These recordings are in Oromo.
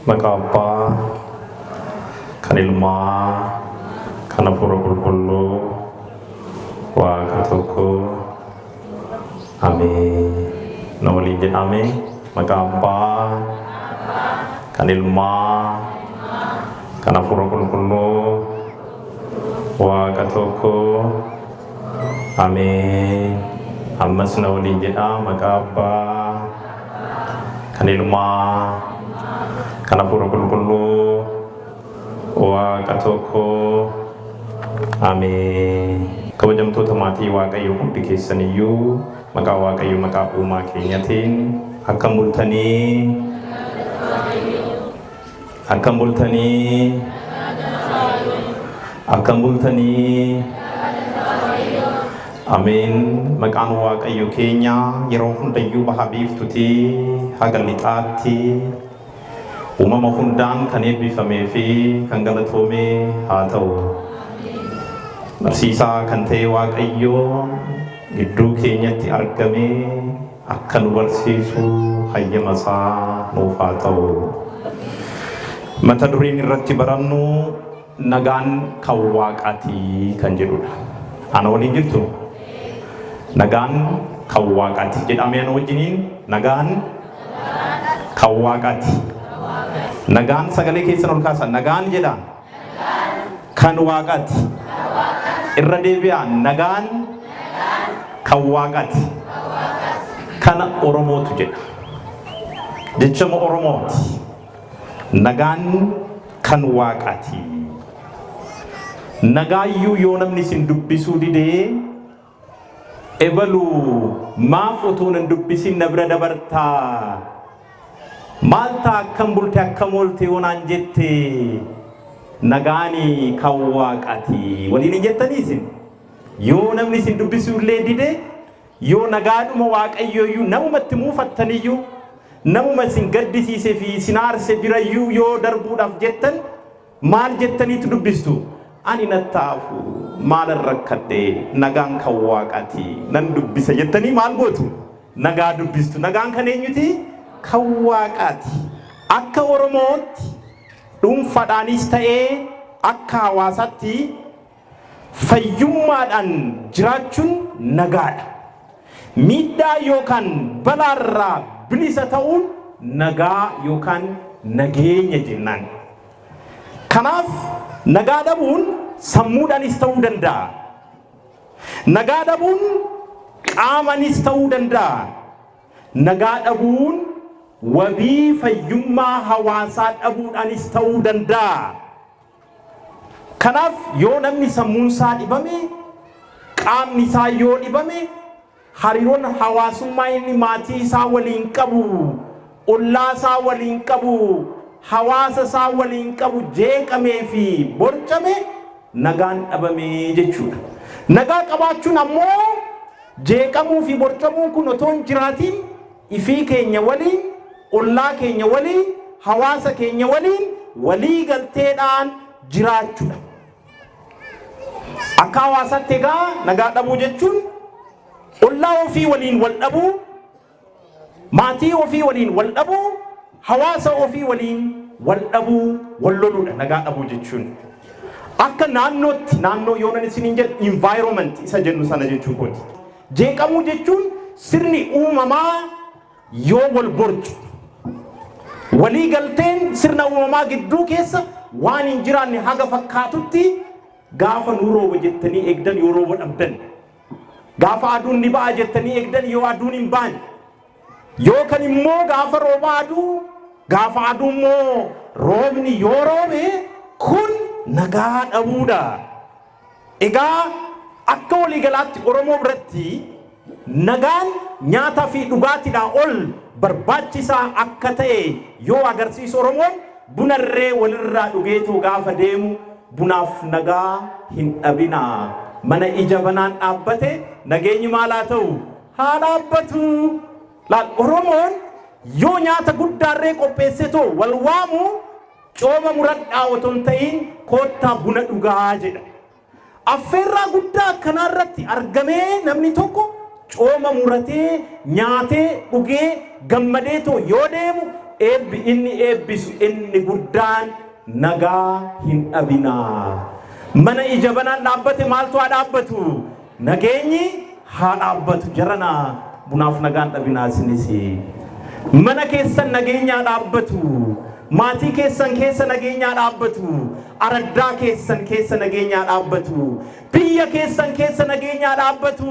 Maka apa kan ilma kana pura kullu wa katuku amin nawali jen amin maka apa kan ilma kana pura kullu wa katuku amin amas nawali jen maka apa kan ilma kana pura kullu wa katoko amin kabajamtoota maatii waaqayyo hundi keessaniyyuu maqaa waaqayyo maqaa uumaa keenyatiin akkam bultanii amin maqaan waaqayyo keenya yeroo hundayyuu baha biiftutii haga lixaatti uumama hundaan kan eebbifamee fi kan galatoome haa ta'u. Barsiisaa kan ta'e waaqayyo gidduu keenyatti argame akka nu barsiisu hayyama isaa nuuf haa ta'u. Mata dureen irratti barannu nagaan kan waaqaati kan jedhudha. Ana waliin jirtu nagaan kan waaqaati jedhamee ana wajjiniin nagaan kan waaqaati. Nagaan sagalee keessan ol kaasan nagaan jedha kan waaqaati irra deebi'aa nagaan kan waaqaati kana oromootu jedha jechama oromooti nagaan kan waaqaati nagaayyuu yoo namni sin dubbisuu didee ebaluu maaf utuun hin dubbisin na bira dabartaa Malta akkam bulte akkam oolte onaan jette nagaani kan waaqaati waliin hin jettaniisin yoo namni sin dubbisuullee dide yoo nagaadhuma waaqayyooyyuu namumatti muufattaniyyuu namuma sin gaddisiise fi sin aarse birayyuu yoo darbuudhaaf jettan maal jettaniitu dubbistu ani nattaafu maalan rakkadhe nagaan kan waaqaati nan dubbisa jettanii maal gootu nagaa dubbistu nagaan kan eenyuti kan waaqaati akka oromootti dhuunfaadhaanis ta'ee akka hawaasaatti fayyummaadhaan jiraachuun nagaadha. Miidhaa yookaan balaarraa bilisa ta'uun nagaa yookaan nageenya jennaan. Kanaaf nagaa dhabuun sammuudhaanis ta'uu danda'a. Nagaa dhabuun qaamaanis ta'uu danda'a. Nagaa dhabuun wabii fayyummaa hawaasaa dhabuudhaanis ta'uu danda'a. Kanaaf yoo namni sammuun isaa dhibame, qaamni isaa yoo dhibame, hariiroon hawaasummaa inni maatii isaa waliin qabu, ollaa isaa waliin qabu, hawaasa isaa waliin qabu jeeqamee fi borcame nagaan dhabame jechuudha. Nagaa qabaachuun ammoo jeeqamuu fi borcamuun kun otoo hin jiraatiin ifii keenya waliin, ollaa keenya waliin, hawaasa keenya waliin walii galteedhaan jiraachuudha. Akka hawaasaatti egaa nagaa dhabuu jechuun ollaa ofii waliin wal dhabuu, maatii ofii waliin wal dhabuu, hawaasa ofii waliin wal dhabuu, wal loluudha nagaa dhabuu jechuun. Akka naannootti naannoo yoonan isiniin jedhu environment isa jennu sana jechuun kooti. Jeeqamuu jechuun sirni uumamaa yoo wal borcu walii galteen sirna uumamaa gidduu keessa waan hin jiraanne haga fakkaatutti gaafa nuu rooba jettanii eegdan yoo rooba dhabdan, gaafa aduun ni ba'a jettanii eegdan yoo aduun hin baane, yookaan immoo gaafa rooba aduu gaafa aduu immoo roobni yoo roobe kun nagaa dhabuudha. Egaa akka waliigalaatti Oromoo biratti nagaan nyaataa fi dhugaatiidhaan ol barbaachisaa akka ta'e yoo agarsiisu Oromoon bunarree walirraa dhugeetu gaafa deemu bunaaf nagaa hin dhabina. Mana ija banaan dhaabbate nageenyi maalaa ta'u haa dhaabbatu. Laal Oromoon yoo nyaata guddaarree qopheessetoo wal waamu cooma muradhaa otoo hin ta'in koottaa buna dhugaa jedha. Affeerraa guddaa akkanarratti argamee namni tokko cooma muratee nyaatee dhugee gammadeetoo yoo deemu eebbi inni eebbisu inni guddaan nagaa hin dhabina. Mana ija banaan dhaabbate maaltu haa dhaabbatu? Nageenyi haa dhaabbatu. Jarana bunaaf nagaan dhabinaa isinis. Mana keessan nageenyaa dhaabbatu. Maatii keessan keessa nageenyaa dhaabbatu. Araddaa keessan keessa nageenyaa dhaabbatu. Biyya keessan keessa nageenyaa dhaabbatu.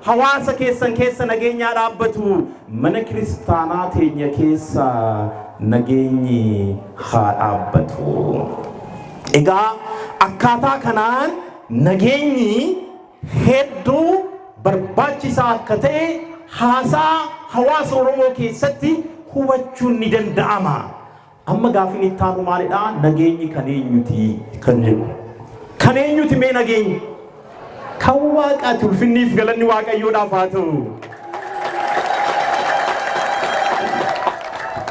Hawaasa keessan keessa nageenyaa dhaabbatu. Mana kiristaanaa teenya keessa nageenyi haa dhaabbatu. Egaa akkaataa kanaan nageenyi hedduu barbaachisaa akka ta'e haasaa hawaasa Oromoo keessatti hubachuun ni danda'ama. Amma gaafin itti aanu maalidha? Nageenyi kan eenyuti kan jedhu. Kan eenyuti mee nageenyi? Kan Waaqaati. Ulfinniif galanni Waaqayyoodhaaf haa ta'u.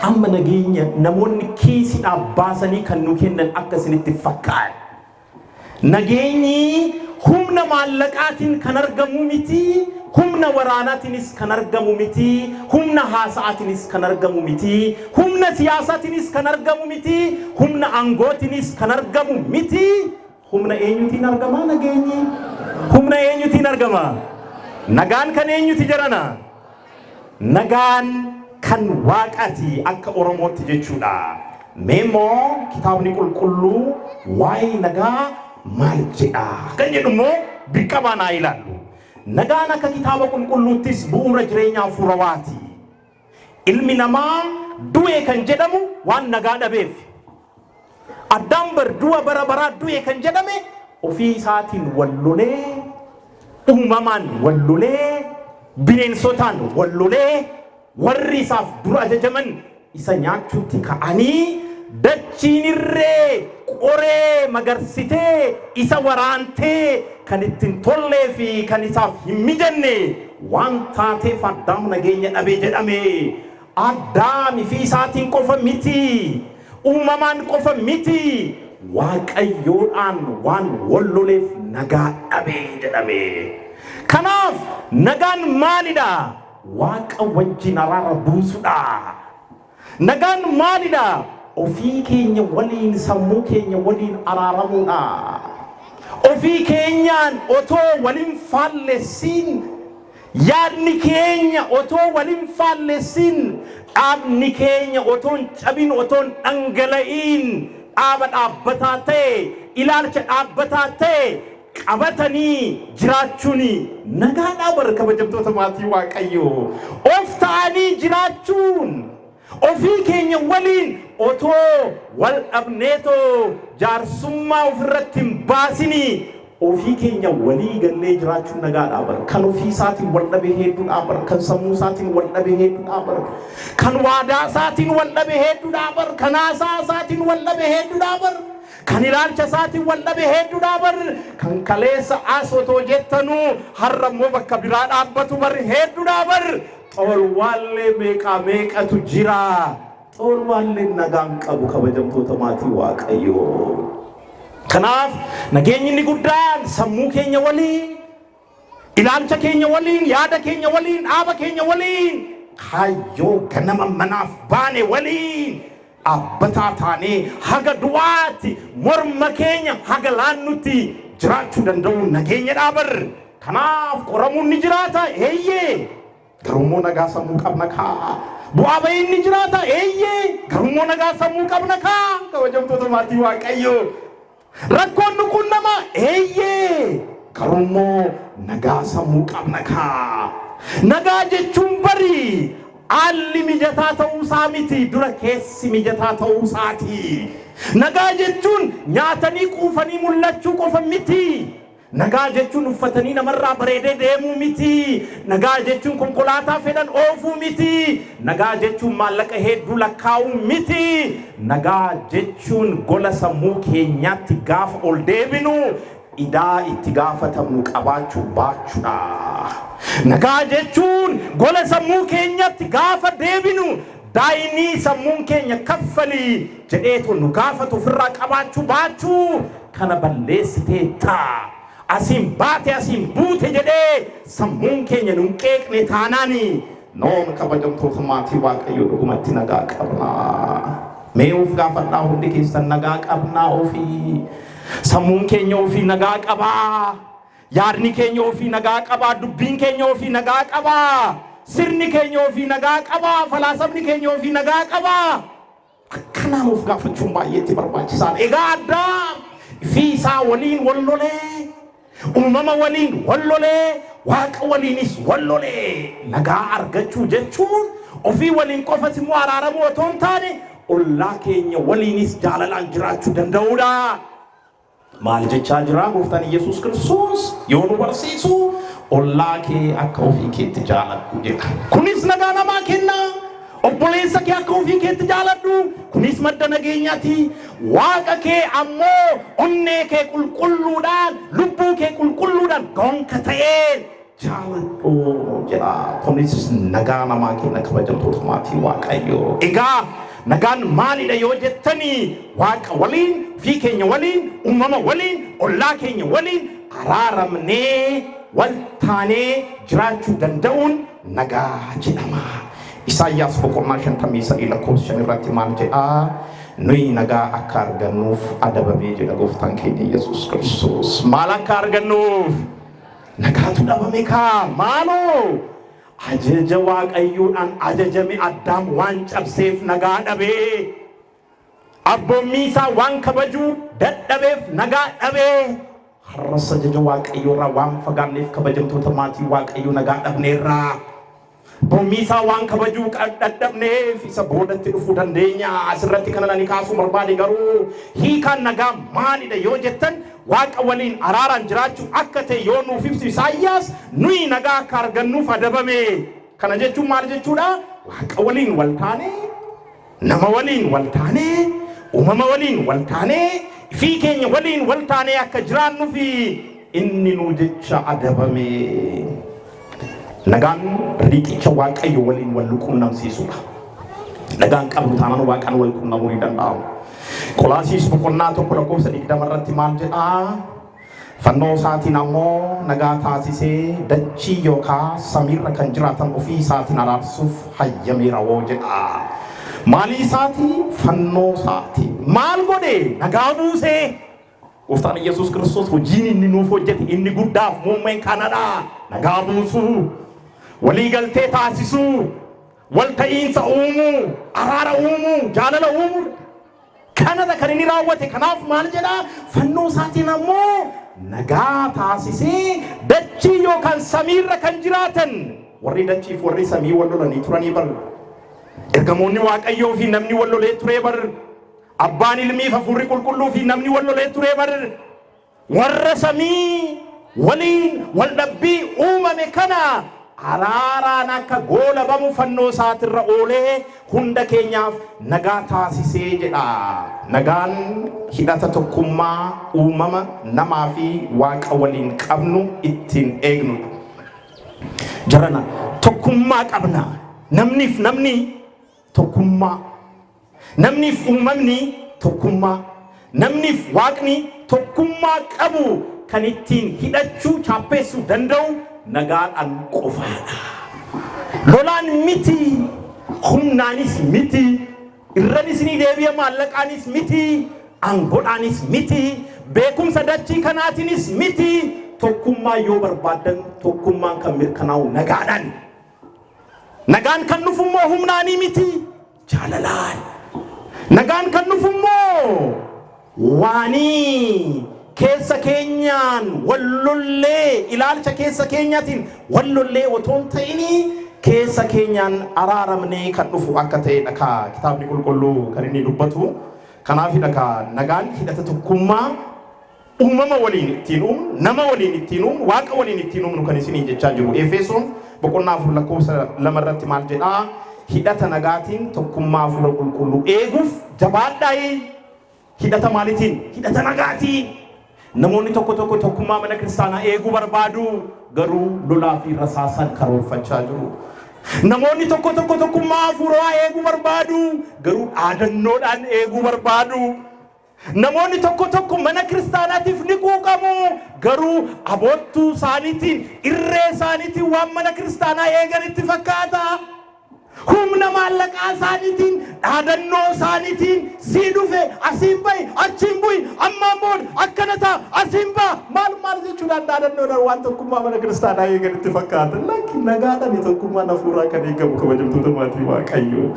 Amma nageenya namoonni kiisiidhaaf baasanii kan nu kennan akkasinitti fakkaata. Nageenyi humna maallaqaatiin kan argamu miti. Humna waraanaatiinis kan argamu miti. Humna haasa'aatiinis kan argamu miti. Humna siyaasaatiinis kan argamu miti. Humna aangootiinis kan argamu miti. Humna eenyutiin argama nageenyi? Humna eenyutiin argama? Nagaan kan eenyuti jarana? Nagaan kan Waaqaati akka Oromootti jechuudha. Meemoo kitaabni qulqulluu waa'ee nagaa maal jedha? Kan jedhu immoo biqamaan haa ilaallu. Nagaan akka kitaaba qulqulluuttis bu'uura jireenya hafuurawaati. Ilmi namaa du'e kan jedhamu waan nagaa dhabeef. Addaan bar du'a bara baraa du'e kan jedhame ofii isaatiin wallolee, uumamaan wallolee, bineensotaan wallolee, warri isaaf dura ajajaman isa nyaachuutti ka'anii dachiin irree qoree magarsitee isa waraantee kan ittiin tollee fi kan isaaf hin mijanne waan taateef Addaam nageenya dhabee jedhame. Addaam fi isaatiin qofa miti, uumamaan qofa miti, Waaqayyoodhaan waan walloleef nagaa dhabee jedhame. Kanaaf nagaan maalidha? Waaqa wajjin araara buusudha. Nagaan maalidha? Ofii keenya waliin sammuu keenya waliin araaramuudha. Ofii keenyaan otoo waliin faallessin, yaadni keenya otoo waliin faallessin, dhaabni keenya otoon cabin, otoon dhangala'in, dhaaba dhaabbataa ta'e, ilaalcha dhaabbataa ta'e qabatanii jiraachuun nagaadhaa. Bara kabajamtoota maatii Waaqayyoo, of ta'anii jiraachuun, ofii keenya waliin otoo wal dhabneetoo jaarsummaa ofirratti hin baasini ofii keenya walii gallee jiraachuun nagaadhaa. Bara kan ofii isaatiin wal dhabe hedduudhaa. Bara kan sammuu isaatiin wal dhabe hedduudhaa. Bara kan waadaa isaatiin wal dhabe hedduudhaa. Bara kan haasaa isaatiin wal dhabe hedduudhaa. Bara kan ilaalcha isaatiin wal dhabe hedduudhaa. Bara kan kaleessa asotoo jettanuu har'a immoo bakka biraa dhaabbatu bara hedduudhaa. Bara xolwaallee meeqatu jira. Xolwaallee nagaan qabu kabajamtoota maatii Waaqayyoo. Kanaaf nageenyi inni guddaan sammuu keenya waliin, ilaalcha keenya waliin, yaada keenya waliin, dhaaba keenya waliin, kaayyoo ganama manaaf baane waliin dhaabbataa taanee haga du'aatti morma keenya haga laannutti jiraachuu danda'u nageenya dhaabar. Kanaaf qoramuun ni jiraata eeyyee, garummoo nagaa sammuu qabna kaa. Bu'aa ba'iin ni jiraata eeyyee, garummoo nagaa sammuu qabna kaa. Kabajamtoota maatii Waaqayyoo, rakkoon kun nama eeyyee, garummoo nagaa sammuu qabna kaa. Nagaa jechuun bari haalli mijataa ta'uusaa miti, dura keessi mijataa ta'uusaati. Nagaa jechuun nyaatanii quufanii mul'achuu qofa miti. nagaa jechuun uffatanii namarraa bareedee deemuu miti. nagaa jechuun konkolaataa fedhan oofuu miti. nagaa jechuun maallaqa hedduu lakkaa'uu miti. nagaa jechuun gola sammuu keenyaatti gaafa ol deebinu idaa itti gaafatamnu qabaachuu baachuudha. nagaa jechuun gola sammuu keenyaatti gaafa deebinu daayinii sammuun keenya kaffalii jedheetu nu gaafatu ofirraa qabaachuu baachuu kana balleessiteetta. asin baate asin buute jedhee sammuun keenya nun qeeqne taanaani noon kabajamtoota maatii Waaqayyoo dhugumatti nagaa qabna. mee of gaafadhaa hundi keessan nagaa qabnaa ofii. sammuun keenya ofii nagaa qabaa. yaadni keenya ofii nagaa qabaa. dubbiin keenya ofii nagaa qabaa. sirni keenya ofii nagaa qabaa. falaasafni keenya ofii nagaa qabaa. akkanaan of gaafachuun baay'eetti barbaachisaadha. egaa Addaam fi isaa waliin wal lolee, uumama waliin wal lolee, waaqa waliinis wal lolee. nagaa argachuu jechuun ofii waliin qofas immoo araaramuu otoo hin taane ollaa keenya waliinis jaalalaan jiraachuu danda'uudha. maal jechaa jira gooftaan Yesuus Kiristoos yoo nu barsiisu ollaa kee akka ofii keetti jaaladhu jedha. kunis nagaa namaa kenna. obboleessa kee akka ofii keetti jaaladhu kunis madda nageenyaati. waaqa kee ammoo onnee kee qulqulluudhaan lubbuu kee qulqulluudhaan gonka ta'een jaaladhu jedha. kunis nagaa namaa kenna kabajamtoota maatii Waaqayyoo. egaa nagaan maalidha yoo jettanii waaqa waliin fi keenya waliin uumama waliin ollaa keenya waliin araaramnee wal taanee jiraachuu danda'uun nagaa jedhama. Isaayyaas boqonnaa 53 lakkoofsa 5 irratti maal jedha? nuyi nagaa akka argannuuf adabamee jedha gooftaan keenya Yesuus Kiristoos. maal akka argannuuf? nagaatu dhabame kaa maaloo? ajaja Waaqayyoodhaan ajajame Addaam waan cabseef nagaa dhabee. abboommii isaa waan kabajuu dadhabeef nagaa dhabee. har'as ajaja Waaqayyoorraa waan fagaanneef kabajamtoota maatii Waaqayyoo nagaa dhabneerraa. abboommii isaa waan kabajuu dadhabneef isa boodatti dhufuu dandeenya. asirratti kana nani kaasuu barbaade garuu hiikaan nagaa maalidha yoo jettan waaqa waliin araaraan jiraachuu akka ta'e yoo nuuf ibsu Isaayyaas nuyi nagaa akka argannuuf adabame. kana jechuun maal jechuudha? waaqa waliin wal taane, nama waliin wal taane, uumama waliin wal taane, fi keenya waliin wal taane akka jiraannuuf inni nu jecha adabame. nagaan riqicha Waaqayyo waliin wal quunnamsiisudha. nagaan qabnu taanaan waaqaan wal quunnamuu ni danda'amu. Qolaasiis boqonnaa 1:20 irratti maal jedha? fannoo isaatiin ammoo nagaa taasisee dachii yookaan samiirra kan jiraatan ofii isaatiin araarsuuf hayyameera woo jedha. maalii isaatii? fannoo isaatii. maal godhe? nagaa buusee. gooftaan Yesuus Kiristoos hojiin inni nuuf hojjete inni guddaaf muummeen kanadha. nagaa buusuu, walii galtee taasisuu, wal ta'iinsa uumuu, araara uumuu, jaalala uumuu kanada kan inni raawwate. kanaaf maal jedha? fannoo isaatiin ammoo nagaa taasisee dachii yookaan samiirra kan jiraatan. warri dachiif warri samii wal lolanii turanii bar. ergamoonni Waaqayyoo fi namni wal lolee turee bar. abbaan ilmiif hafuurri qulqulluu fi namni wal lolee turee bar. warra samii waliin wal dhabbii uumame kana araaraan akka goolabamu fannoo isaatirra oolee hunda keenyaaf nagaa taasisee jedha. nagaan hidhata tokkummaa uumama namaa fi waaqa waliin qabnu ittiin eegnu. jarana tokkummaa qabna. namniif namni tokkummaa, namniif uumamni tokkummaa, namniif waaqni tokkummaa qabu kan ittiin hidhachuu chaappeessuu danda'u nagaan qofaadha. lolaan miti, humnaanis miti, irranis ni deebi'a maallaqaanis miti, aangoodhaanis miti, beekumsa dachii kanaatiinis miti. tokkummaa yoo barbaadan tokkummaan kan mirkanaa'u nagaadhaan. nagaan kan dhufummoo humnaanii miti, jaalalaan. nagaan kan dhufummoo waanii keessa keenyaan wallollee ilaalcha keessa keenyaatiin wallollee otoon ta'ini keessa keenyaan araaramnee kan dhufu akka ta'edha ka kitaabni qulqulluu kan inni dubbatu. kanaafidha ka nagaan hidhata tokkummaa uumama waliin ittiin uumnu, nama waliin ittiin uumnu, waaqa waliin ittiin uumnu kan isiniin jechaa jiru. Efesoon boqonnaa 4 lakkoofsa 2 irratti maal jedhaa? Hidhata nagaatiin tokkummaa hafuura qulqulluu eeguuf jabaadhaa. Hidhata maalitiin? Hidhata nagaatiin. Namoonni tokko tokkummaa mana kiristaanaa eeguu barbaadu, garuu lolaa fi rasaasaan karoorfachaa jiru. Namoonni tokko tokkummaa hafuuraa eeguu barbaadu, garuu dhaadannoodhaan eeguu barbaadu. Namoonni tokko mana kiristaanaatiif ni quuqamu, garuu aboottuu isaaniitiin, irree isaaniitiin waan mana kiristaanaa eeganitti fakkaata. Humna maallaqaa isaaniitiin, dhaadannoo isaaniitiin sii dhufe asiin bahi achiin bu'i ammaan booda akkana ta'a asiin ba'a maal jechuudhaan dhaadannoodhaan waan tokkummaa mana kiristaanaa eeganitti fakkaata. Lakki nagaadhaan tokkummaan hafuuraa kan eegamu kabajamtoota maatii Waaqayyoo.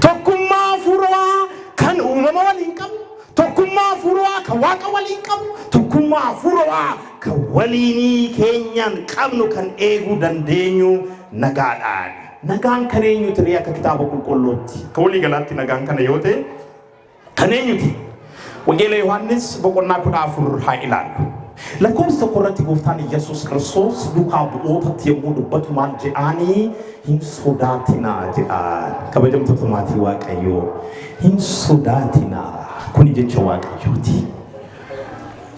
Tokkummaa hafuuraa kan uumama waliin qabnu, tokkummaa hafuuraa kan waaqa waliin qabnu, tokkummaa hafuuraa kan waliinii keenyaan qabnu kan eeguu dandeenyu nagaadhaan. Nagaan kan eenyuti ree akka kitaaba qulqulluutti? Ka walii galaatti nagaan kana yoo ta'e kan eenyuti? Wangeela Yohaannis boqonnaa 14 haa ilaallu. Lakkoofsa tokko irratti gooftaan Yesuus Kiristoos duukaa bu'ootatti yommuu dubbatu maal jedhaanii? Hin sodaatinaa jedhaan. Kabajamtoota maatii Waaqayyoo, hin sodaatinaa. Kuni jecha Waaqayyooti.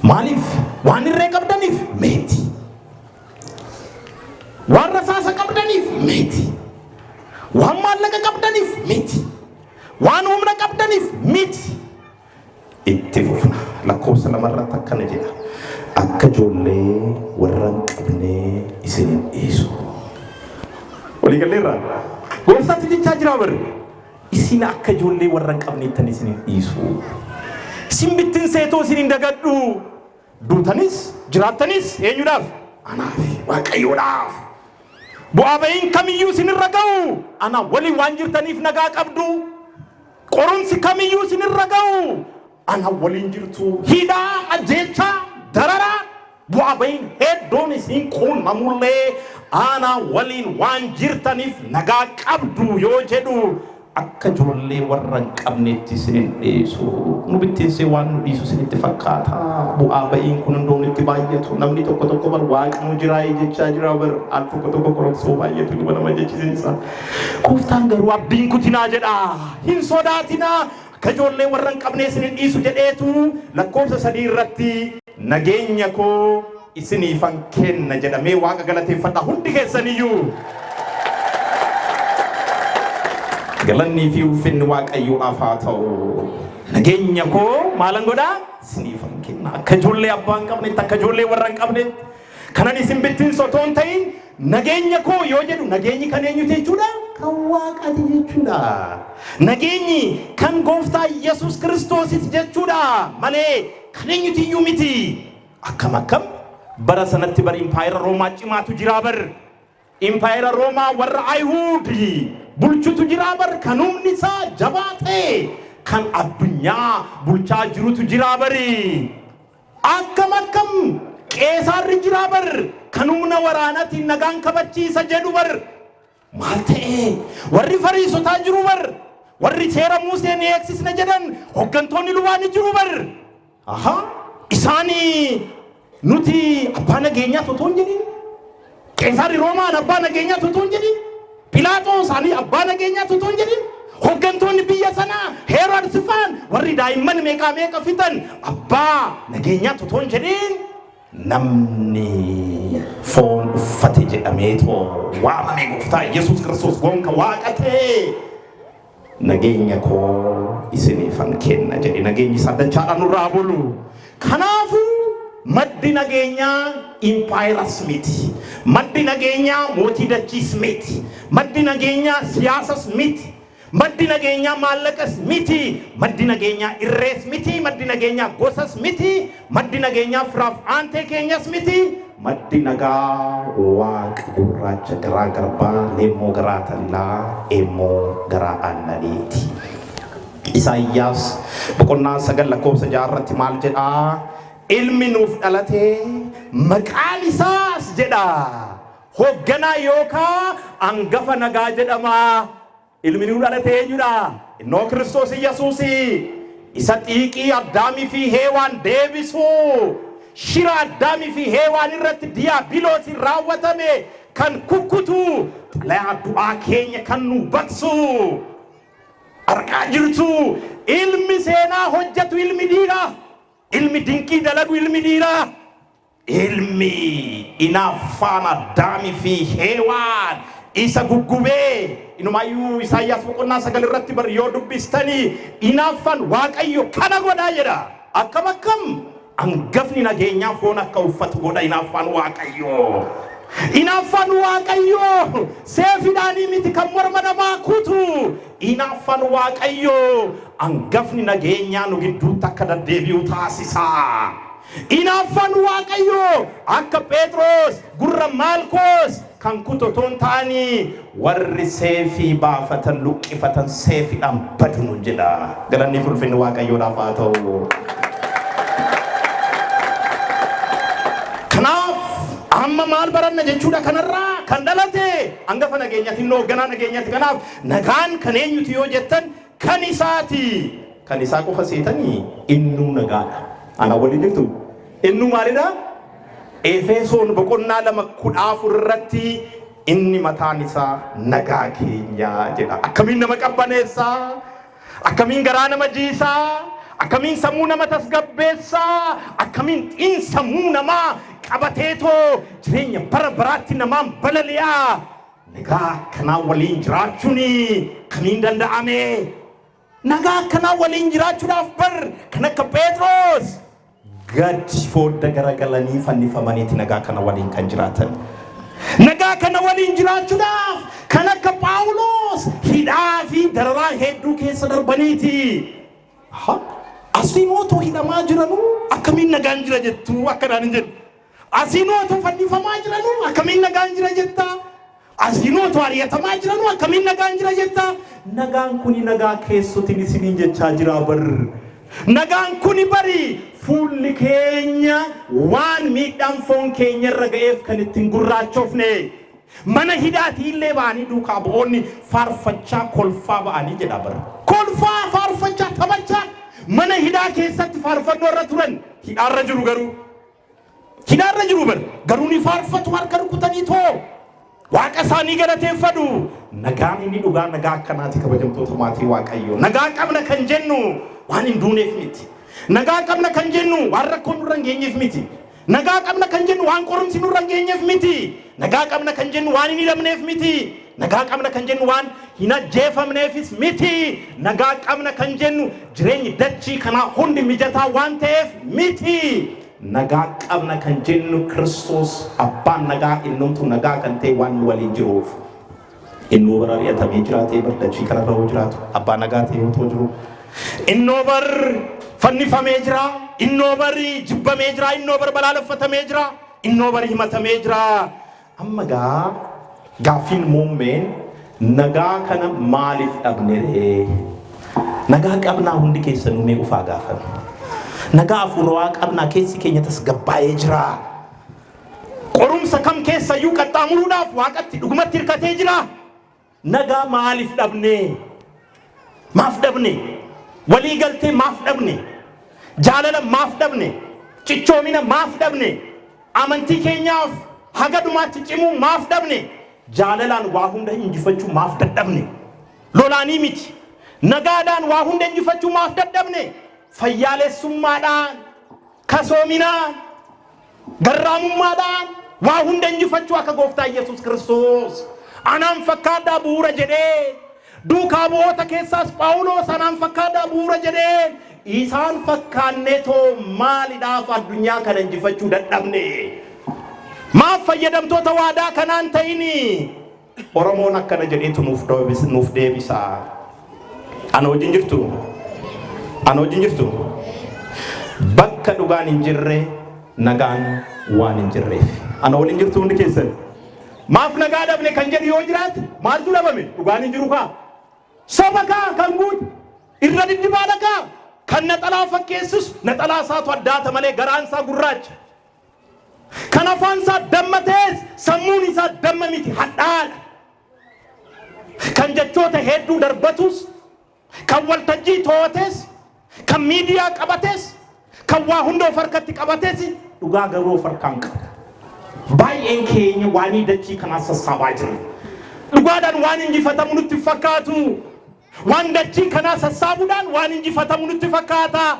Maaliif? Waan irree qabdaniif meeti. Waan rasaasa qabdaniif meeti. Waan maallaqa qabdaniif miti. Waan humna qabdaniif miti. Itti fufna. Lakkoofsa 2 irratti akkana jedha. Akka ijoollee warra hin qabne isiniin dhiisu. Walii galleerraa? Gooftaatti jechaa jira bari. Isin akka ijoollee warra hin qabneettan isiniin dhiisu. Isin bittinseetoo isin hin dagadhu. Duutanis jiraattanis eenyuudhaaf? Anaaf, Waaqayyoodhaaf. Bu'aa ba'iin kamiyyuu isinirra ga'u. Ana waliin waan jirtaniif nagaa qabdu. Qorumsi kamiyyuu isinirra ga'u. Ana waliin jirtu. Hidhaa, ajjeechaa, dararaa. Bu'aa ba'iin hedduun isin quunnamullee ana waliin waan jirtaniif nagaa qabdu yoo jedhu akka ijoollee warra hin qabneetti isinin dhiisu. Nu bittinsee waan nu dhiisu isinitti fakkaata. Bu'aa ba'iin kun hundoon itti baay'atu. Namni tokko bar waaqni jiraa jechaa jira bar al tokko koroksoo baay'atu dhuba nama jechisiisa. Gooftaan garuu abdiin kutinaa jedha. Hin sodaatinaa. Akka ijoollee warra hin qabne isinin dhiisu jedheetu lakkoofsa 3 irratti nageenya koo isiniifan kenna jedhamee waaqa galateeffadha hundi keessaniyyuu. Galanni fi ulfinni Waaqayyoodhaaf haa ta'u. Nageenya koo maalan godhaa? Isiniifan kenna. Akka ijoollee abbaa hin qabnetti, akka ijoollee warra hin qabnetti. Kanan isin bittinsu otoo hin ta'in nageenya koo yoo jedhu nageenyi kan eenyuti jechuudha? Kan Waaqaati jechuudha. Nageenyi kan Gooftaa Yesuus Kiristoositti jechuudha malee kan eenyuti iyyuu miti. Akkam bara sanatti bar impaayera Roomaa cimaatu jira bar. Impaayera Roomaa warra Ayhuudi bulchutu jira bar. Kan humni isaa jabaa ta'e kan addunyaa bulchaa jirutu jira bari. Akkam Qeesaarri jira bar. Kan humna waraanaatiin nagaan kabachiisa jedhu bar. Maal ta'e warri Fariisotaa jiru bar. Warri seera Museen eegsisna jedhan hoggantoonni lubaani jiru bar. Isaanii nuti abbaa nageenyaa otoo hin jedhin. Qeesaarri Roomaan abbaa nageenyaa otoo hin jedhin. Pilaaxoon isaanii abbaa nageenyaa otoo hin jedhin. Hoggantoonni biyya sanaa Heroodis faan warri daa'imman meeqa fixan abbaa nageenyaa otoo hin jedhin. Namni foon uffate jedhameetoo waamame Gooftaa Yesuus Kiristoos gonka waaqa ta'e nageenya koo isiniifan kenna jedhe. Nageenyi isaa dachaadhaan nurraa bulu. Kanaafuu maddi nageenyaa impaayeras miti. Maddi nageenyaa mootii dachiis miti. Maddi nageenyaa siyaasas miti. Maddi nageenyaa maallaqas miti. Maddi nageenyaa irrees miti. Maddi nageenyaa gosas miti. Maddi nageenyaa firaaf aantee keenyas miti. Maddi nagaa waaqa gurraacha garaa garbaa leemmoo garaa tallaa eemmoo garaa aannaniiti. Isaayyaas boqonnaa 9 lakkoofsa 6 irratti maal jedhaa? Ilmi nuuf dhalatee maqaan isaas jedha hoogganaa yookaan angafa nagaa jedhama. Ilmi nuuf dhalatee eenyudha? Innoo Kiristoos Yesuusi. isa xiiqii Addaamii fi Heewaan deebisu shira Addaamii fi Heewaan irratti diiyaabiloosiin raawwatame kan kukkutu xalayaa du'aa keenya kan nu baqsu argaa jirtu ilmi seenaa hojjetu ilmi dhiiraa ilmi dinqii dalagu ilmi dhiiraa ilmi inaaffaan Addaamii fi Heewaan isa guggubee inumayyuu Isaayyaas boqonnaa 9 irratti bar yoo dubbistanii inaaffaan Waaqayyo kana godhaa jedha akkam angafni nageenyaa foon akka uffatu godha inaaffaan Waaqayyo inaaffaan Waaqayyo seefiidhaanii miti kan morma namaa kutu inaaffaan Waaqayyo angafni nageenyaa nu gidduutti akka deddeebi'u taasisa inaaffaan Waaqayyo akka Phexros gurra Maalkoos kan kutoton taani warri seefii baafatan luqqifatan seefiidhaan badunu jedha galanni fulfinni Waaqayyoodhaaf haa ta'u. Kanaaf amma maal baranna jechuudha kanarraa kan dhalate hangafa nageenyaatti innoo ganaa nageenyaatti kanaaf nagaan kan eenyuti yoo jettan kan isaati kan isaa qofa seetanii innuu nagaadha ana waliin jirtu innuu maalidha Efesoon boqonnaa 2:14 irratti inni mataan isaa nagaa keenya jedha akkamiin nama qabbaneessaa akkamiin garaa nama jiisaa akkamiin sammuu nama tasgabbeessaa akkamiin xiinsammuu namaa qabateetoo jireenya bara baraatti namaan balali'aa nagaa akkanaa waliin jiraachuun kamiin danda'ame nagaa akkanaa waliin jiraachuudhaaf bar kan akka Phexros gad fodda garagalanii fannifamaniiti nagaa kana waliin kan jiraatan nagaa kana waliin jiraachuudhaaf kan akka Phaawulos hidhaa fi dararaa hedduu keessa darbaniiti asiinootoo hidhamaa jiranuu akkamiin nagaan jira jettu akkanaan hin jedhu asiinootoo fannifamaa jiranuu akkamiin nagaan jira jetta asiinootoo ari'atamaa jiranuu akkamiin nagaan jira jetta nagaan kuni nagaa keessotiin isiniin jechaa jira bar nagaan kuni bari fuulli keenya waan miidhaan foon keenya irra ga'eef kan ittiin gurraachofne mana hidhaatii illee ba'anii duukaa bu'oonni faarfachaa kolfaa ba'anii jedha bara kolfaa faarfachaa taphachaa mana hidhaa keessatti faarfannoo irra turan hidhaarra jiru bar garuu ni faarfatu harka rukutanii too waaqa isaanii galateeffatu nagaan inni dhugaa nagaa akkanaati kabajamtoota maatii Waaqayyoo nagaa qabna kan jennu waan hin duuneef miti nagaa qabna kan jennu waan rakkoon nurra hin geenyeef miti nagaa qabna kan jennu waan qorumsi nurra hin geenyeef miti nagaa qabna kan jennu waan hin hidhamneef miti nagaa qabna kan jennu waan hin ajjeefamneefis miti nagaa qabna kan jennu jireenyi dachii kanaa hundi mijataa waan ta'eef miti nagaa qabna kan jennu Kiristoos abbaan nagaa innumtu nagaa kan ta'e waan nu waliin jiruuf innoo bara ari'atamee jiraatee bar dachii kanarra hoo jiraatu abbaa nagaa ta'e yoo jiru innoo bar fannifamee jira innoo bari jibbamee jira innoo bar balaaleffatamee jira innoo bari himatamee jira amma gaaffiin muummeen nagaa kana maaliif dhabne ree nagaa qabnaa hundi keessanuu mee ufaa gaafan nagaa afuuraa qabnaa keessi keenya tasgabbaa'ee jira qorumsa kam keessa iyyuu qaxxaamuruudhaaf waaqatti dhugumatti hirkatee jira nagaa maaliif dhabne maaf dhabne walii galtee maaf dhabne jaalala maaf dhabne cichoomina maaf dhabne amantii keenyaaf haga dhumaatti cimuu maaf dhabne jaalalaan waa hunda injifachuu maaf dadhabne lolaanii miti nagaadhaan waa hunda injifachuu maaf dadhabne fayyaalessummaadhaan kasoominaan garraamummaadhaan waa hunda injifachuu akka gooftaa Yesuus Kiristoos anaan fakkaadhaa bu'uura jedhee duukaa bu'oota keessaas Phaawulos anaan fakkaadhaa bu'uura jedhee isaan fakkaannetoo maaliidhaaf addunyaa kana injifachuu dadhabne maaf fayyadamtoota waadaa kanaan ta'ini Oromoon akkana jedheetu nuuf deebisa ana wajjin jirtu bakka dhugaan hin jirre nagaan waan hin jirreef ana waliin jirtu hundi keessan maaf nagaa dhabne kan jedhu yoo jiraate maaltu dhabame dhugaan hin jiru kaa soba kaa kan guutu irra diddibaadha kaa kan naxalaa fakkeessus naxalaa isaatu addaata malee garaan isaa gurraacha kan afaan isaa dammatees sammuun isaa damma miti hadhaadha kan jechoota hedduu darbatus kan waltajjii tootes kan miidiyaa qabates, kan waa hunda of harkatti qabates dhugaa garuu of harkaan qaba. Baay'een keenya waanii dachii kanaa sassaabaa jira. Dhugaadhaan waan injifatamu nutti fakkaatu. Waan dachii kanaa sassaabuudhaan waan injifatamu nutti fakkaata.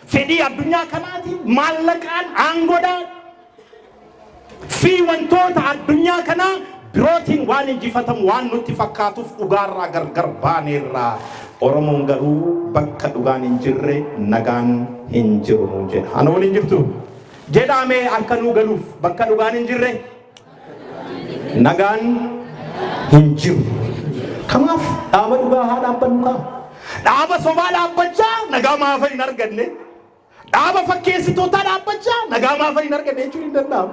Fedhii addunyaa kanaati maallaqaan aangoodhaan fi wantoota addunyaa kanaa birootiin waan injifatamu waan nutti fakkaatuuf dhugaarraa gargar baaneerraa. Oromoon garuu bakka dhugaan hin jirre nagaan hin jiru jedha. Ana waliin jirtu jedhamee akka nu galuuf bakka dhugaan hin jirre nagaan hin jiru. Kanaaf dhaaba dhugaa haa dhaabbannu kaa. Dhaaba sobaa dhaabbachaa nagaa maafa hin arganne. Dhaaba fakkeessitootaa dhaabbachaa nagaa maafa hin arganne jechuun hin danda'amu.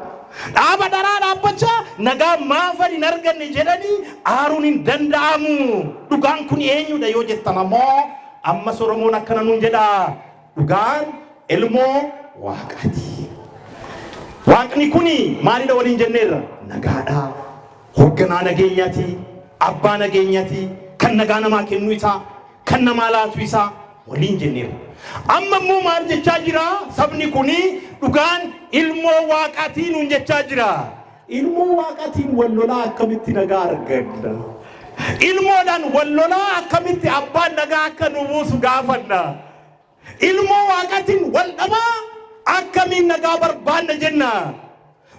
Dhaaba dharaa dhaabbachaa nagaa maafa hin arganne jedhanii aaruun hin danda'amu. Dhugaan kun eenyudha yoo jettan ammoo ammas Oromoon akkana nuun jedha. Dhugaan ilmoo Waaqaati. Waaqni kuni maalidha waliin jenneerra? Nagaadha. Hoogganaa nageenyaati. Abbaa nageenyaati. Kan nagaa namaa kennu isaa, kan namaa laatu isaa waliin jenneerra. Amma immoo maal jechaa jira? Sabni kuni dhugaan ilmoo Waaqaatiin nuun jechaa jira. Ilmoo Waaqaatiin wal lolaa akkamitti nagaa arganna? Ilmoodhaan wal lolaa akkamitti abbaan nagaa akka nu buusu gaafanna? Ilmoo Waaqaatiin wal dhabaa akkamiin nagaa barbaanna jenna?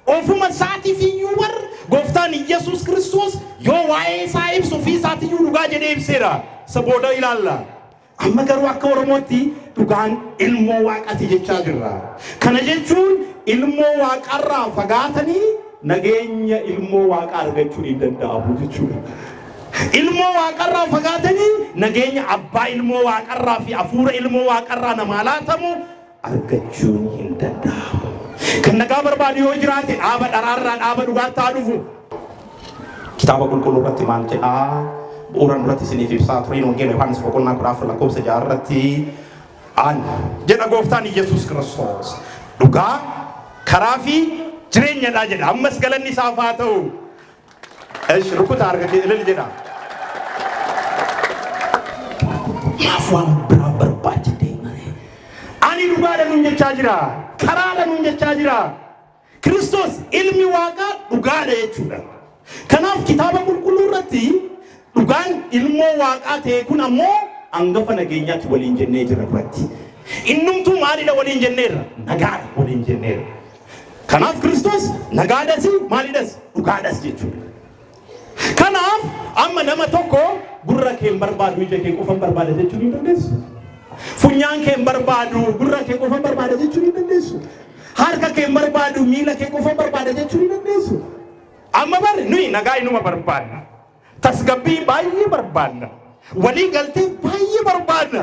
Ofuma isaatiif iyyuu warra gooftaan Yesuus Kiristoos yoo waa'ee isaa ibsu fi isaatiyyuu dhugaa jedhee ibseera. Sabooda ilaalla. Amma garuu akka Oromootti dhugaan ilmoo Waaqaati jechaa jirra. Kana jechuun ilmoo Waaqarraa fagaatanii nageenya ilmoo Waaqaa argachuu hin danda'amu jechuudha. Ilmoo Waaqarraa fagaatanii nageenya abbaa ilmoo Waaqarraa fi hafuura ilmoo Waaqarraa namaa laatamu argachuu hin danda'amu. Kan nagaa barbaadu yoo jiraate dhaaba dharaarraa dhaaba dhugaatti haa dhufu. Kitaaba qulqulluu irratti maal jedhaa? Bu'uuraan duratti isiniif ibsaa tureen wangeela Yohaannis boqonnaa 14 lakkoofsa 6 irratti aan jedha gooftaan Yesuus Kiristoos. Dhugaa, karaa fi jireenyadha jedha. Ammas galanni isaaf haa ta'u. Eesh rukutaa argatee ilil jedha. Maaf waan biraa barbaachite malee. Ani dhugaadha nuun jechaa jira. Karaadha nuun jechaa jira. Kiristoos ilmi Waaqaa dhugaadha jechuudha. Kanaaf kitaaba qulqulluu irratti dhugaan ilmoo Waaqaa ta'e kun ammoo hangafa nageenyaatti waliin jennee jira irratti. Innumtuu maalidha waliin jenneerra? Nagaadha waliin jenneerra. Kanaaf Kiristoos nagaadhas maalidhas? Dhugaadhas jechuudha. Kanaaf amma nama tokko gurra kee hin barbaadu ija kee qofa barbaada jechuun hin dandeessu. Funyaan kee hin barbaadu gurra kee qofa barbaada jechuun hin dandeessu. Harka kee hin barbaadu miila kee qofa barbaada jechuun hin dandeessu. Amma bari nuyi nagaa inuma barbaadna. Tasgabbii baay'ee barbaadna. Walii galtee baay'ee barbaadna.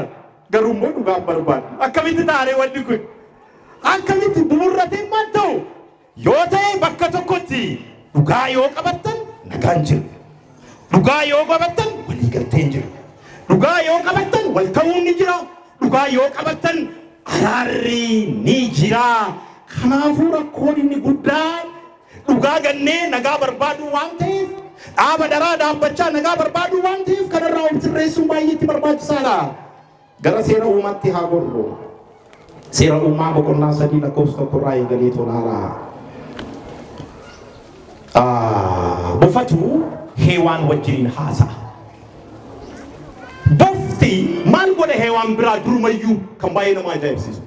Garuu immoo dhugaa barbaadna. Akkamitti taaree wanni kun? Akkamitti bu'uurratee maal ta'u? Yoo ta'e bakka tokkotti dhugaa yoo qabattan nagaan jira. Dhugaa yoo qabattan walii galteen jira. Dhugaa yoo qabattan wal ta'uun ni jira. Dhugaa yoo qabattan araarri ni jira. Kanaafuu rakkoon inni guddaan dhugaa gannee nagaa barbaadu waan ta'eef dhaaba dharaa dhaabbachaa nagaa barbaadu waan ta'eef kanarraa of sirreessuun baay'eetti barbaachisaadha. Gara seera uumaatti haa gorru. Seera uumaa boqonnaa 3 lakkoofsa 1 irraa eegalee tolaalaa. Bofatu heewaan wajjin haasa'a. Bofti maal godhe heewaan biraa durumayyuu kan baay'ee nama ajaa'ibsiisu.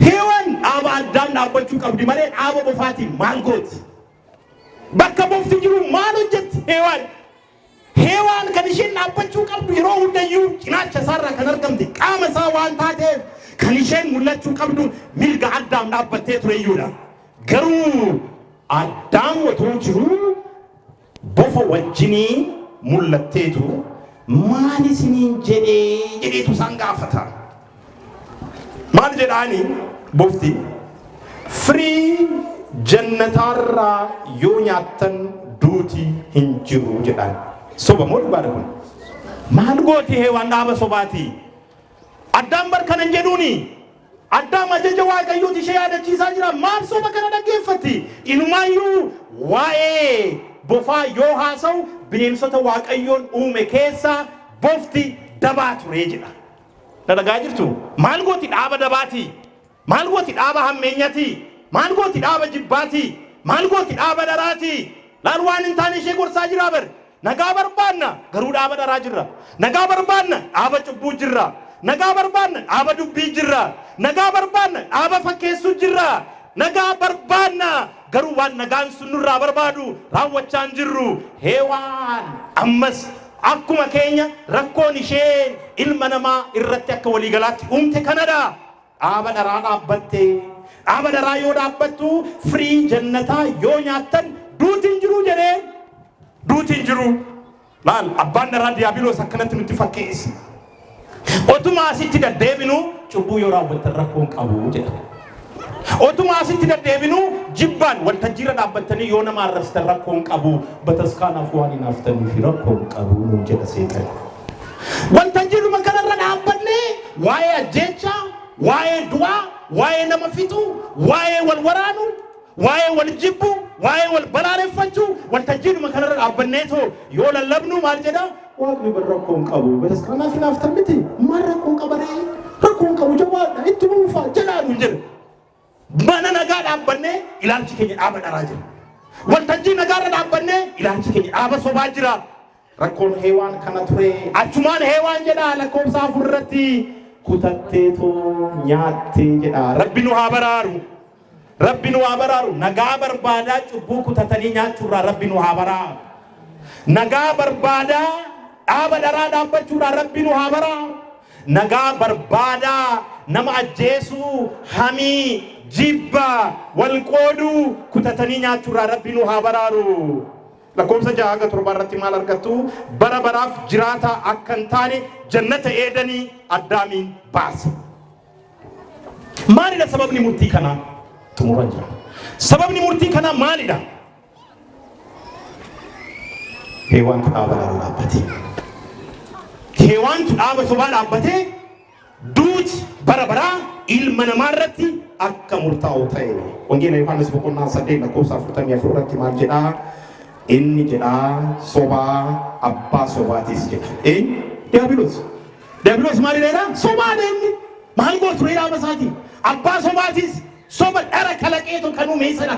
Heewaan dhaaba addaan dhaabbachuu qabdi malee dhaaba bofaatiin maal gooti? Bakka bofti jiru maal hojjetti heewaan? Heewaan kan isheen dhaabbachuu qabdu yeroo hundayyuu cinaacha isaarraa kan argamte qaama isaa waan taateef kan isheen mul'achuu qabdu mirga addaam dhaabbattee tureyyuudha. Garuu addaan otoo jiru bofa wajjinii mul'atteetu maal isiniin jedheetu isaan gaafata. Maal jedhaani bofti firii jannatarraa yoo nyaattan duuti hin jiru jedhaan. Soba moo dhugaadha kun? Maal gooti heewaan dhaaba sobaati? Addaan bar kanan jedhuuni. Addaan ajaja waaqayyooti ishee yaadachiisaa jira. Maal soba kana dhaggeeffatti? Ilmaayyuu waa'ee bofaa yoo haasa'u bineensota waaqayyoon uume keessaa bofti dabaa ture jedha. Nadagaa jirtu maal gooti dhaaba dabaati maal gooti dhaaba hammeenyati maal gooti dhaaba jibbaati maal gooti dhaaba daraati laal waan hin taane ishee gorsaa jira bar nagaa barbaanna garuu dhaaba daraa jirra nagaa barbaanna dhaaba cubbuu jirra nagaa barbaanna dhaaba dubbii jirra nagaa barbaanna dhaaba fakkeessuu jirra nagaa barbaanna garuu waan nagaan sun nurraa barbaadu raawwachaan jirru heewaan ammas akkuma keenya rakkoon isheen ilma namaa irratti akka waliigalaatti uumte kanadha dhaaba daraa dhaabbatte dhaaba daraa yoo dhaabbattu firii jannataa yoo nyaattan duutiin jiru jedhee duutiin jiru laal abbaan daraa diyaabiloos akkanatti nutti fakkeessa otuma asitti daddeebinu cubbuu yoo raawwattan rakkoon qabu jedha otuma asitti daddeebinu jibbaan waltajjiirra dhaabbattanii yoo nama arrastan rakkoon qabu bataskaanaaf waan hin haftanii fi rakkoon qabu nuun jedha seetan waltajjiiruma kanarra dhaabbanne waa'ee ajjeechaa waa'ee du'aa waa'ee nama fixuu waa'ee wal waraanuu waa'ee wal jibbu waa'ee wal balaaleffachuu waltajjiiruma kanarra dhaabbanneetoo yoo lallabnu maal jedha waaqni bar rakkoon qabu bataskaanaaf hin haftan miti maal rakkoon qabaree rakkoon qabu jabaadha itti buufaa jedhaa nuun jedha mana nagaa dhaabbanne ilaalchi keenya dhaaba daraa jira waltajjii nagaarra dhaabbanne ilaalchi keenya dhaaba sobaa jira rakkoon heewaan kana ture achumaan heewaan jedha lakkoofsa afurratti kutatteetoo nyaattee jedha rabbi nu haa baraaru nagaa barbaadaa cubbuu kutatanii nyaachuurraa rabbi nu haa baraaru nagaa barbaadaa dhaaba daraa dhaabbachuurraa rabbi nu haa baraaru nagaa barbaadaa nama ajjeesuu hamii jibba wal qoodu kutatanii nyaachuurraa rabbi nu haa baraaru lakkoofsa 6-7 irratti maal argattu bara baraaf jiraata akka hin taane jannata eedanii addaamiin baase maalidha sababni murtii kanaa xumuran jira sababni murtii kanaa maalidha heewaantu dhaaba daraa dhaabbate heewaantu dhaaba sobaa dhaabbate duuti bara baraa ilma namaarratti akka murtaa'u ta'e wangeela Yohaannis boqonnaa 8 lakkoofsa 44 irratti maal jedhaa inni jedhaa sobaa abbaa sobaatis jedha diiyaabiloos maal jedhaa sobaadha inni maal gootu reeraa basaati abbaa sobaatis soba dhara kalaqeetu kan uume isadha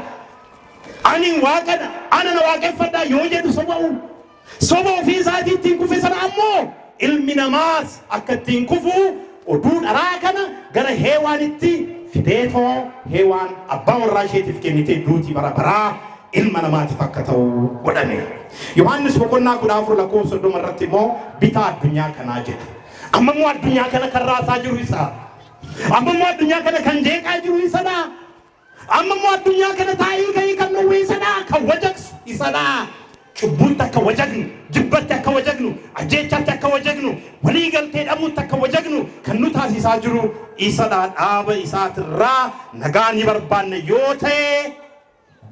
ani waaqadha ana na waaqeffadhaa yoo jedhu soba'u soba ofii isaatii ittiin kufe sana ammoo ilmi namaas akka ittiin kufu oduu dharaa kana gara heewaanitti fideetoo heewaan abbaa warraa isheetiif kennitee duutii bara baraa ilma namaatiif akka ta'u godhame Yohaannis boqonnaa 14 lakkoofsa 30 irratti immoo bitaa addunyaa kanaa jedha ammammoo addunyaa kana kan raasaa jiru isaa ammammoo addunyaa kana kan jeeqaa jiru isadha ammammoo addunyaa kana taa'ii ka'ii kan dhowwee isadha kan wajaqsu isadha cubbuutti akka wajaqnu jibbatti akka wajaqnu ajjeechatti akka wajaqnu walii galtee dhabuutti akka wajaqnu kan nu taasisaa jiru isadha dhaaba isaatirraa nagaa ni barbaanne yoo ta'e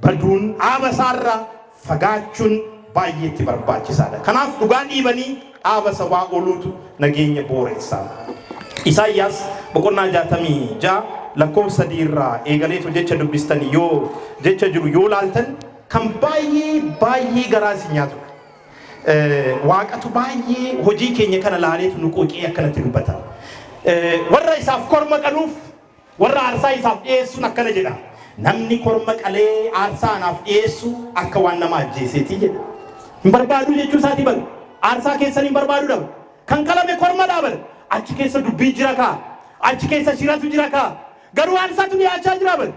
baduun dhaaba isaarraa fagaachuun baay'eetti barbaachisaadha kanaaf dhugaa dhiibanii dhaaba sabaa ooluutu nageenya booressaa Isaayyaas boqonnaa 66 lakkoofsa 3 irraa eegaleetu jecha dubbistanii yoo jecha jiru yoo laaltan kan baay'ee garaa si nyaatu waaqatu baay'ee hojii keenya kana laaleetu nu qoqee akkanatti dubbata warra isaaf korma qaluuf warra aarsaa isaaf dhiyeessuun akkana jedha namni korma qalee aarsaa naaf dhiyeessu akka waan nama ajjeeseeti jedha hin barbaadu jechuu isaati bal aarsaa keessan hin barbaadu dhaba kan qalame korma dhaabal achi keessa dubbii jira kaa achi keessa shiratu jira kaa garuu aarsaatu dhiyaachaa jira bal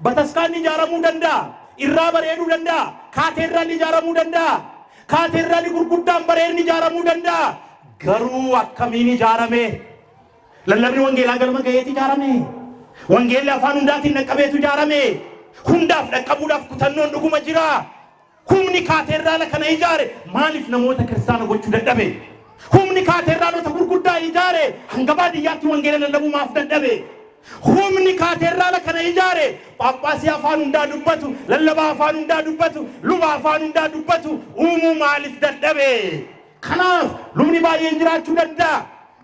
bataskaan ijaaramuu danda'a irraa bareeduu danda'a kaateerraan ijaaramuu danda'a kaateerraan gurguddaan bareedni ijaaramuu danda'a garuu akkamiin ijaarame lallabni wangeelaa galma gaheeti ijaarame wangeelli afaan hundaatiin dhaqqabeetu ijaarame hundaaf dhaqqabuudhaaf kutannoon dhuguma jira humni kaateerraala kana ijaare maaliif namoota kiristaana gochuu dadhabe humni kaateerraalota gurguddaa ijaare hanga baadiyyaatti wangeela lallabumaaf dadhabe humni kaateerraala kana ijaare Phaaphaasii afaan hundaa dubbatu lallabaa afaan hundaa dubbatu luba afaan hundaa dubbatu uumuu maaliif dadhabe kanaaf lubni baay'een jiraachuu danda'a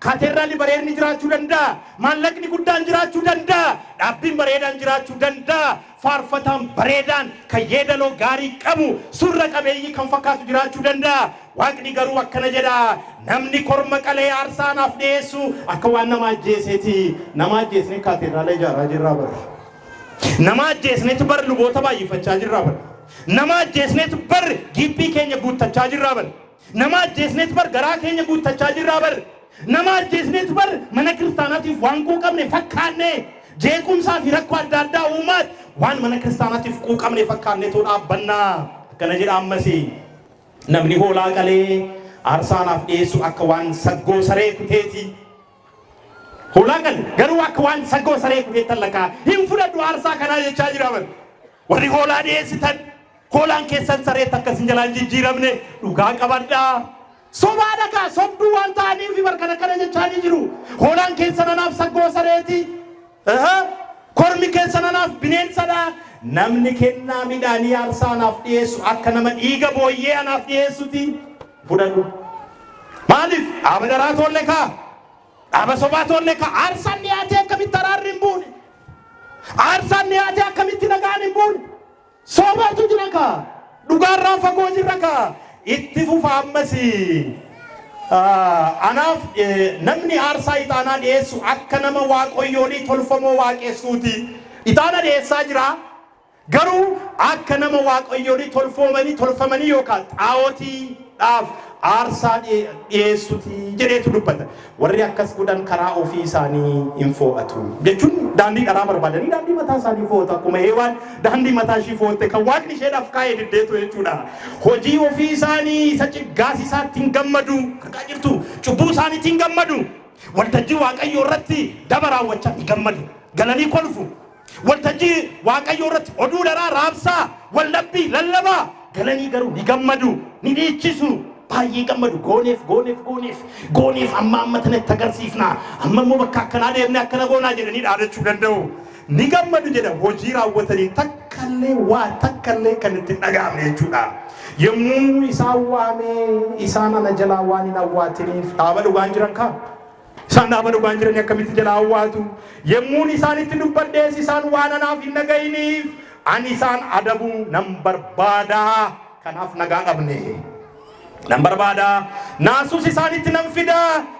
kaateeraalli bareedni jiraachuu danda'a, maallaqni guddaan jiraachuu danda'a, dhaabbiin bareedaan jiraachuu danda'a, faarfataan bareedaan kan yeedaloo gaarii qabu surra qabeeyyii kan fakkaatu jiraachuu danda'a. Waaqni garuu akkana jedha, namni korma qalee aarsaanaaf dhiyeessu akka waan nama ajjeeseeti. Nama ajjeesnee kaateeraalee ijaaraa jirraa bara. Nama ajjeesneetu bar luboota baay'ifachaa jirraa bara. Nama ajjeesneetu bar gibbii keenya guuttachaa jirraa bara. Nama ajjeesneetu bar garaa keenya guuttachaa jirraa bara. Nama ajjeesneetu bar mana kiristaanaatiif waan quuqamne fakkaanne jeequmsaa fi rakkoo adda addaa uumaat waan mana kiristaanaatiif quuqamne fakkaanneetu dhaabbannaa. Akkana jedha ammas namni hoolaa qalee aarsaanaaf dhiyeessu akka waan saggoo saree kuteeti. Hoolaa qale garuu akka waan saggoo saree kuteetti tallakaa hin fudhadhu aarsaa kanaa jechaa jira bara. Warri hoolaa dhiyeessitan hoolaan keessan sareetti akkasin jalaan jijjiiramne dhugaa qabadhaa. Sobaadha kaa sobduu waan ta'aniif barkana kana jechaanii jiru. Hoolaan keessan anaaf saggoo sareeti. Kormi keessan anaaf bineensadha. Namni kennaa midhaanii aarsaa anaaf dhiyeessu akka nama dhiiga booyyee anaaf dhiyeessuti. Fudhadhu. Maaliif? Dhaaba daraa tolle kaa. Dhaaba sobaa tolle kaa. Aarsaan dhiyaatee akkamitti araarri hin buune? Aarsaan dhiyaatee akkamitti nagaan hin buune? Sobaatu jira kaa. Dhugaarraa fagoo jirra kaa. Itti fufa ammasi. Anaaf namni aarsaa ixaanaa dhiyeessu akka nama waaqayyoolii tolfamoo waaqessuuti. Ixaana dhiyeessaa jira. Garuu akka nama waaqayyoolii tolfamanii yookaan xaa'ootiidhaaf aarsaa dhiyeessuuti jedheetu dubbata. Warri akkas godhan karaa ofii isaanii hin fo'atu. Jechuun daandii dharaa barbaadanii daandii mataa isaanii fo'atu. Akkuma Heewaan daandii mataa ishii fo'atte kan waaqni isheedhaaf kaa'ee diddeetu jechuudha. Hojii ofii isaanii isa ciggaas isaatti hin gammadu. Kakaa jirtu cubbuu isaaniitti hin gammadu. Waltajjii waaqayyoo irratti daba raawwachaa hin gammadu. Galanii kolfu. Waltajjii waaqayyoo irratti oduu dharaa raabsaa waldhabbii lallabaa galanii garuu ni gammadu ni dhiichisu. Baay'ee gammadu gooneef amma tanatti agarsiifna amma immoo bakka akkanaa deemne akkana goonaa jedhanii dhaadachuu danda'u. Ni gammadu jedha hojii raawwatanii takkallee kan itti dhaga'amne jechuudha. Yommuu isaan waamee isaan ana jalaa waan hin awwaatiniif dhaaba dhugaan jiran kaa. Isaan dhaaba dhugaan jiranii akkamitti jalaa awwaatu. Yommuun isaanitti dubbadhees isaan waan anaaf hin dhaga'iniif ani isaan adabuu nan barbaada. Kanaaf nagaa dhabne. Nan barbaada. Naasuus isaanitti nan fida.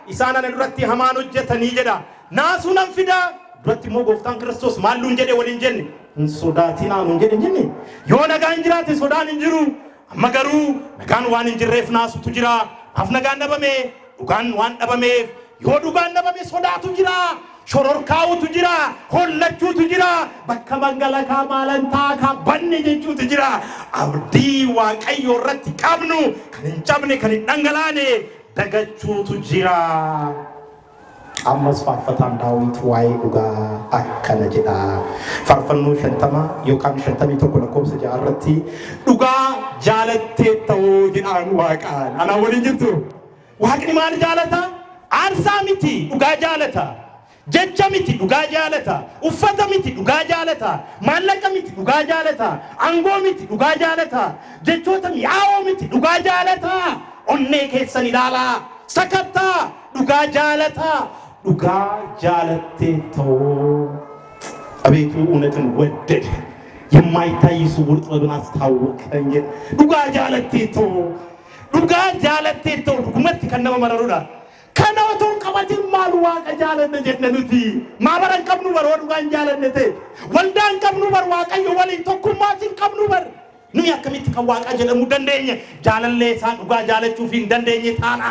Isaan ana duratti hamaan hojjetanii jedha. Naasuu nan fida. Duratti immoo gooftaan Kiristoos maalluun jedhe waliin jenne. Hin sodaatinaa nuun jedhe jenne. Yoo nagaan jiraate sodaan hin jiru. Amma garuu nagaan waan hin jirreef naasutu jira. Maaf nagaan dhabame dhugaan waan dhabameef. Yoo dhugaan dhabame sodaatu jira. Shororkaa'utu jira. Hollachuutu jira. Bakka mangalakaa maalantaa kabbanne jechuutu jira. Abdii waaqayyoo irratti qabnu kan hin cabne kan hin dhangalaane dagachuutu jira. Ammas faarfataan Daawit waa'ee dhugaa akkana jedha. Faarfannoo 50 yookaan 51 lakkoofsa 6 irratti dhugaa jaalattee ta'uu jedhaan waaqaan. Anaa waliin jirtu. Waaqni maal jaalata? Aarsaa miti dhugaa jaalata. Jecha miti dhugaa jaalata. Uffata miti dhugaa jaalata. Maallaqa miti dhugaa jaalata. Angoo miti dhugaa jaalata. Jechoota mi'aawoo miti dhugaa jaalata. Onnee keessan ilaalaa. Sakattaa dhugaa jaalata. Dhugaa jaalattee ta'uu አቤቱ እውነትን ወደደ የማይታይ ስውር ጥበብን አስታወቀኝ ዱጋ ጃለቴቶ ዱጉመት ከነመ መረሩዳ ከነውቱን ቀበትን ማሉ ዋቀ ጃለነ ጀነኑቲ ማበረን ቀብኑ በር ወዱጋን ጃለነቴ ወልዳን ቀብኑ በር ዋቀዮ ወሊን ተኩማሲን ቀብኑ በር ኑ ያከሚት ከዋቃ ጀለሙ ደንደኘ ጃለሌ ሳን ዱጋ ጃለቹ ፊን ደንደኘ ታና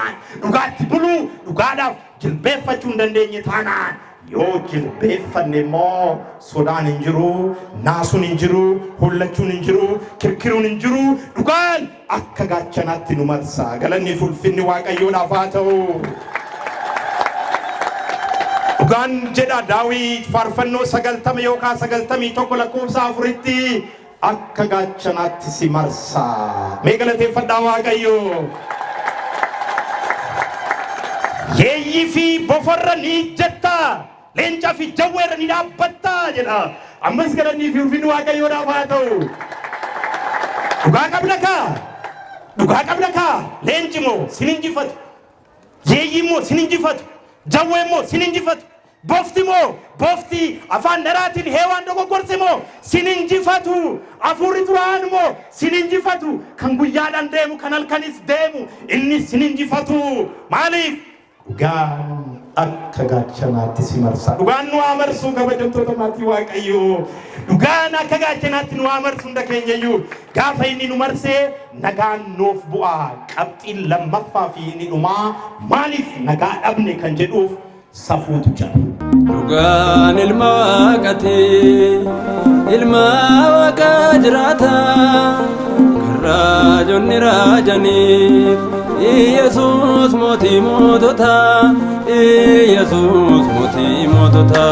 ዱጋት ብሉ ዱጋዳፍ ጅልቤፈቹ ደንደኘ ታና yoo jilbeeffanne immoo sodaan hin jiru, naasuun hin jiru, hollachuun hin jiru, kirkiruun hin jiru. Dhugaan akka gaachanaatti nu marsa. Galanni fi ulfinni Waaqayyoodhaaf haa ta'u. Dhugaan jedha Daawit faarfannoo 90 yookaan 91 lakkoofsa 4tti akka gaachanaatti si marsa. Mee galateeffadhaa Waaqayyoo. Yeeyyii fi bofarra ni jetta. Leenca fi jawweera ni dhaabbatta jedha. Ammas galanni fi ulfinni Waaqayyoodhaaf haa ta'u. Dhugaa qabna kaa leenci moo sin injifatu, yeeyyi moo sin injifatu, jawweemmoo sin injifatu. Bofti moo bofti afaan daraatiin heewaan dogoggorse moo sin injifatu. Afuurri turaan moo sin injifatu. Kan guyyaadhaan deemu kan halkanis deemu inni sin injifatu. Maaliif? Dhugaan akka gaachanaatti si marsa. Dhugaan nu amarsu kabajamtoota maatii Waaqayyoo. Dhugaan akka gaachanaatti nu amarsu hunda keenyayyuu. Gaafa inni nu marsee nagaan nuuf bu'aa. Qabxiin lammaffaa fi inni dhumaa maaliif nagaa dhabne kan jedhuuf safuutu jira. Dhugaan ilma Waaqaati, ilma Waaqa jiraata. Raajonni raajaniif Yesuus mootii mootota, Yesuus mootii mootota.